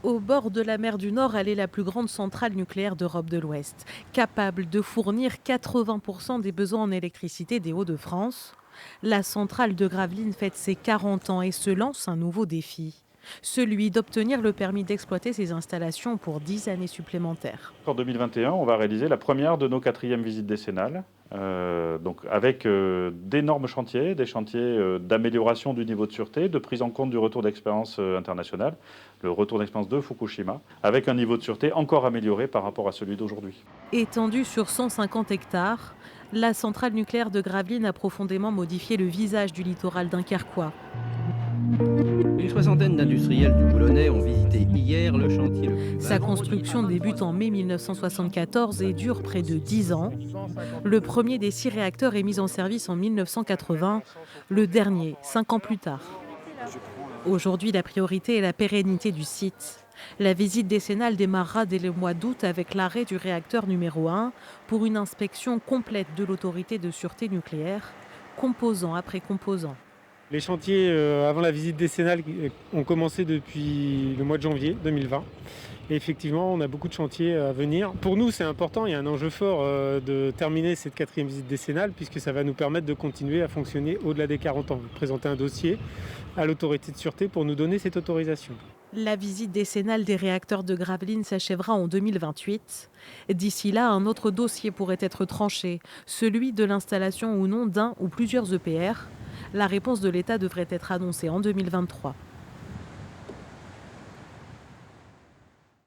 Au bord de la mer du Nord, elle est la plus grande centrale nucléaire d'Europe de l'Ouest, capable de fournir 80% des besoins en électricité des Hauts-de-France. La centrale de Gravelines fête ses 40 ans et se lance un nouveau défi, celui d'obtenir le permis d'exploiter ses installations pour 10 années supplémentaires. En 2021, on va réaliser la première de nos quatrièmes visites décennales, donc avec d'énormes chantiers, des chantiers d'amélioration du niveau de sûreté, de prise en compte du retour d'expérience international, le retour d'expérience de Fukushima, avec un niveau de sûreté encore amélioré par rapport à celui d'aujourd'hui. Étendue sur 150 hectares, la centrale nucléaire de Gravelines a profondément modifié le visage du littoral dunkerquois. Une soixantaine d'industriels du Boulonnais ont visité hier le chantier le plus Sa vaste. construction débute en mai 1974 et dure près de 10 ans. Le premier des 6 réacteurs est mis en service en 1980, le dernier 5 ans plus tard. Aujourd'hui, la priorité est la pérennité du site. La visite décennale démarrera dès le mois d'août avec l'arrêt du réacteur numéro 1 pour une inspection complète de l'autorité de sûreté nucléaire, composant après composant. Les chantiers avant la visite décennale ont commencé depuis le mois de janvier 2020. Et effectivement, on a beaucoup de chantiers à venir. Pour nous, c'est important, il y a un enjeu fort de terminer cette quatrième visite décennale puisque ça va nous permettre de continuer à fonctionner au-delà des 40 ans. Présenter un dossier à l'autorité de sûreté pour nous donner cette autorisation. La visite décennale des réacteurs de Gravelines s'achèvera en 2028. D'ici là, un autre dossier pourrait être tranché, celui de l'installation ou non d'un ou plusieurs EPR. La réponse de l'État devrait être annoncée en 2023.